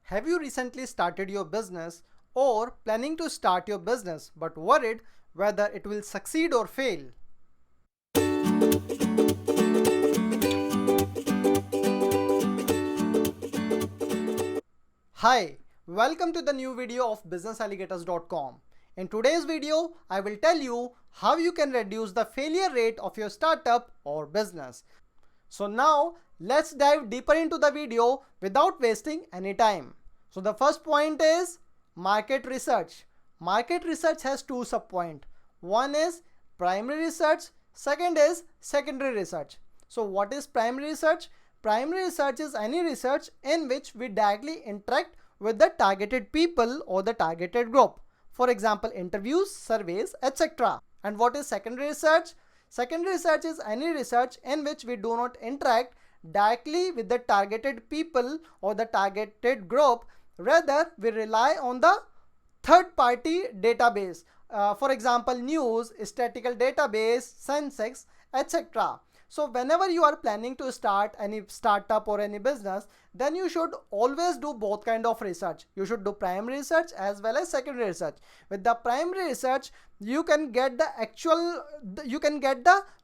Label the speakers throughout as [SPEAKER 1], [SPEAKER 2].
[SPEAKER 1] Have you recently started your business or planning to start your business but worried whether it will succeed or fail? Hi, welcome to the new video of businessalligators.com. In today's video, I will tell you how you can reduce the failure rate of your startup or business. So now let's dive deeper into the video without wasting any time. So the first point is market research. Market research has two subpoints. One is primary research, second is secondary research. So what is primary research? Primary research is any research in which we directly interact with the targeted people or the targeted group. For example, interviews, surveys, etc. And what is secondary research? Secondary research is any research in which we do not interact directly with the targeted people or the targeted group. Rather, we rely on the third-party database. For example, news, statistical database, Sensex, etc. So whenever you are planning to start any startup or any business, then you should always do both kind of research. You should do primary research as well as secondary research. With the primary research, you can get the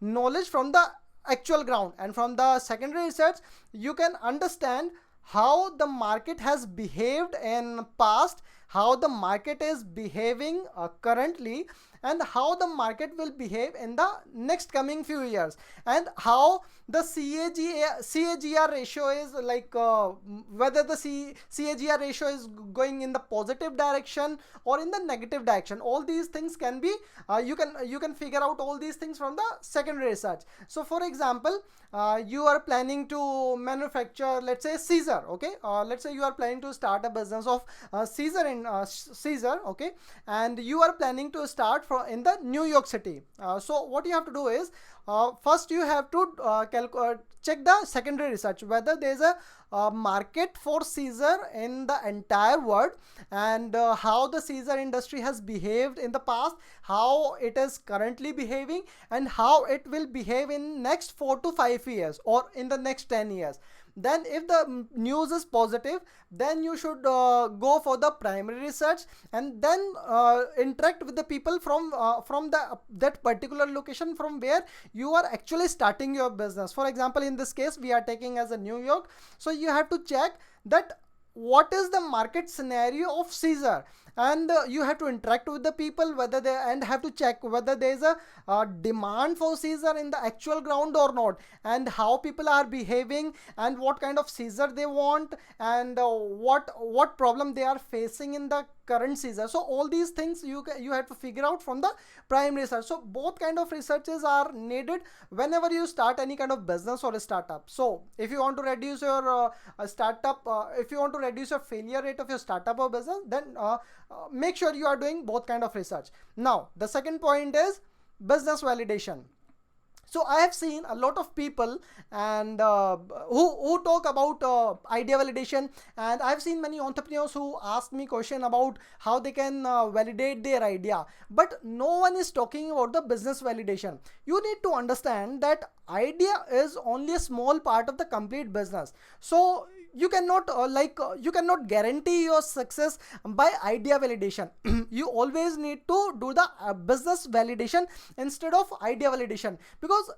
[SPEAKER 1] knowledge from the actual ground, and from the secondary research you can understand how the market has behaved in past, how the market is behaving currently, and how the market will behave in the next coming few years, and how the CAGR ratio is like whether the CAGR ratio is going in the positive direction or in the negative direction. All these things can be you can figure out all these things from the secondary research. So for example, you are planning to manufacture, let's say, Caesar. Okay, let's say you are planning to start a business of Caesar in Caesar. Okay, and you are planning to start in the New York City. So what you have to do is first you have to check the secondary research whether there is a market for Caesar in the entire world, and how the Caesar industry has behaved in the past, how it is currently behaving, and how it will behave in next 4 to 5 years or in the next 10 years. Then if the news is positive, then you should go for the primary research, and then interact with the people from that particular location from where you are actually starting your business. For example, in this case we are taking as a New York, so you have to check that what is the market scenario of Caesar, and you have to interact with the people whether they, and have to check whether there is a demand for Caesar in the actual ground or not, and how people are behaving, and what kind of Caesar they want, and what problem they are facing in the current Caesar. So all these things you have to figure out from the primary research. So both kind of researches are needed whenever you start any kind of business or a startup. So if you want to reduce your if you want to reduce your failure rate of your startup or business, then make sure you are doing both kind of research. Now the second point is business validation. So I have seen a lot of people and who talk about idea validation, and I have seen many entrepreneurs who ask me question about how they can validate their idea, but no one is talking about the business validation. You need to understand that idea is only a small part of the complete business. So you cannot you cannot guarantee your success by idea validation. You always need to do the business validation instead of idea validation, because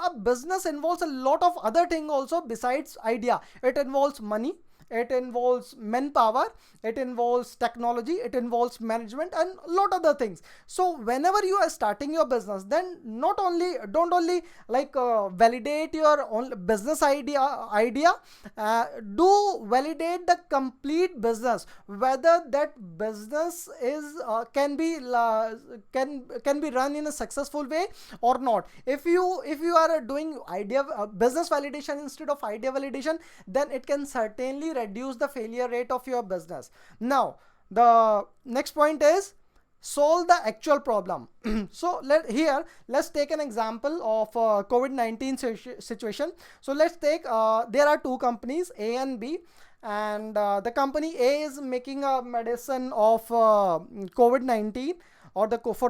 [SPEAKER 1] a business involves a lot of other things also besides idea. It involves money, it involves manpower, it involves technology, it involves management, and a lot other things. So whenever you are starting your business, then don't only validate your own business idea, do validate the complete business, whether that business is can be run in a successful way or not. If you are doing idea business validation instead of idea validation, then it can certainly reduce the failure rate of your business. Now the next point is solve the actual problem. So let's take an example of COVID-19 situation. So let's take there are two companies, A and B, and the company A is making a medicine of COVID-19, or for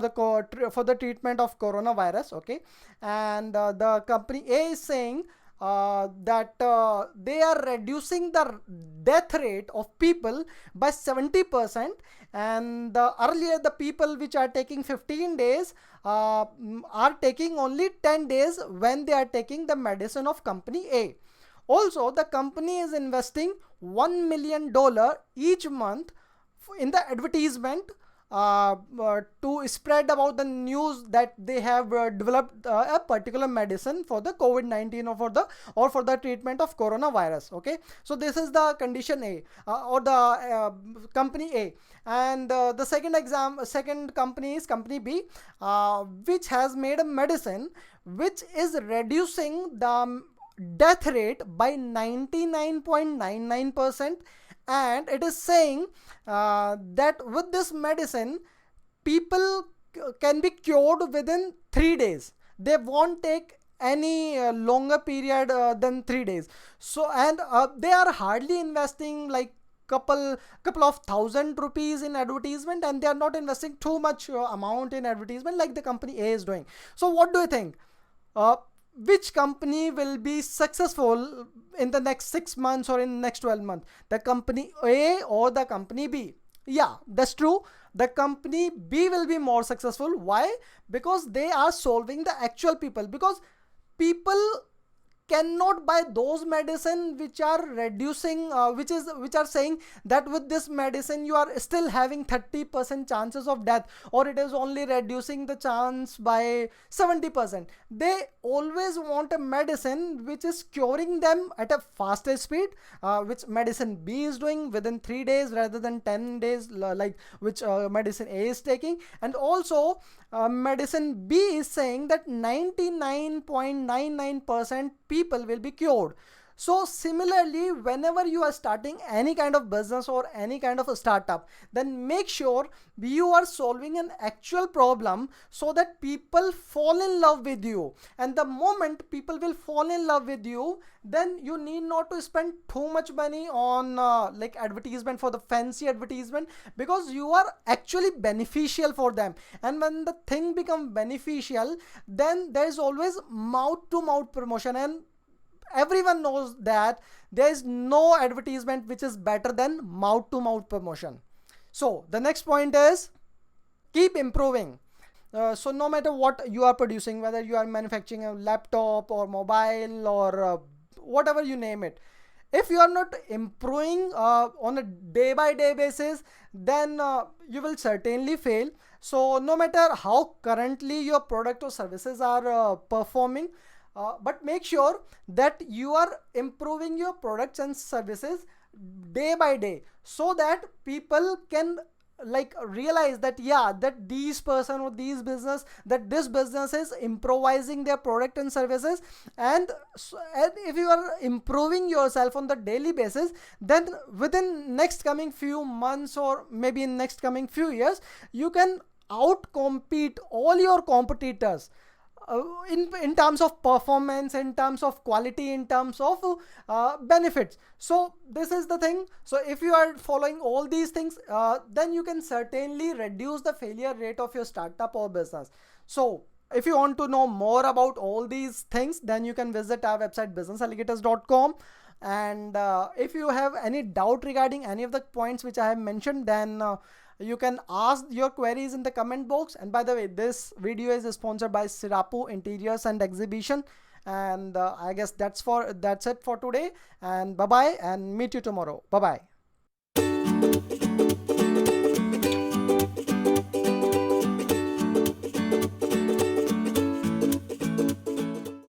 [SPEAKER 1] the treatment of coronavirus. Okay, and the company A is saying that they are reducing the death rate of people by 70%, and earlier the people which are taking 15 days are taking only 10 days when they are taking the medicine of company A. Also, the company is investing $1 million each month in the advertisement to spread about the news that they have developed a particular medicine for the COVID-19 or for the treatment of coronavirus. Okay, so this is the condition A, or the company A. And the second company is company B, which has made a medicine which is reducing the death rate by 99.99%, and it is saying that with this medicine people can be cured within 3 days. They won't take any longer period than 3 days. So, and they are hardly investing like couple of thousand rupees in advertisement, and they are not investing too much amount in advertisement like the company A is doing. So what do you think? Which company will be successful in the next 6 months or in next 12 months? The company A or the company B? Yeah, that's true. The company B will be more successful. Why? Because they are solving the actual people. Because people cannot buy those medicine which are reducing which are saying that with this medicine you are still having 30% chances of death, or it is only reducing the chance by 70%. They always want a medicine which is curing them at a faster speed, which medicine B is doing within 3 days rather than 10 days, like which medicine A is taking. And also medicine B is saying that 99.99% people will be cured. So similarly, whenever you are starting any kind of business or any kind of a startup, then make sure you are solving an actual problem so that people fall in love with you. And the moment people will fall in love with you, then you need not to spend too much money on like advertisement, for the fancy advertisement, because you are actually beneficial for them. And when the thing become beneficial, then there is always mouth to mouth promotion, and everyone knows that there is no advertisement which is better than mouth to mouth promotion. So the next point is keep improving. So no matter what you are producing, whether you are manufacturing a laptop or mobile or whatever you name it, if you are not improving on a day by day basis, then you will certainly fail. So no matter how currently your product or services are performing, but make sure that you are improving your products and services day by day, so that people can like realize that, yeah, that these person or these business, that this business is improvising their product and services. And if you are improving yourself on the daily basis, then within next coming few months or maybe in next coming few years, you can out compete all your competitors in terms of performance, in terms of quality, in terms of benefits. So this is the thing. So if you are following all these things, then you can certainly reduce the failure rate of your startup or business. So if you want to know more about all these things, then you can visit our website businessalligators.com. And if you have any doubt regarding any of the points which I have mentioned, then you can ask your queries in the comment box. And by the way, this video is sponsored by Sirapu Interiors and Exhibition. And I guess that's it for today. And bye bye, and meet you tomorrow. Bye bye.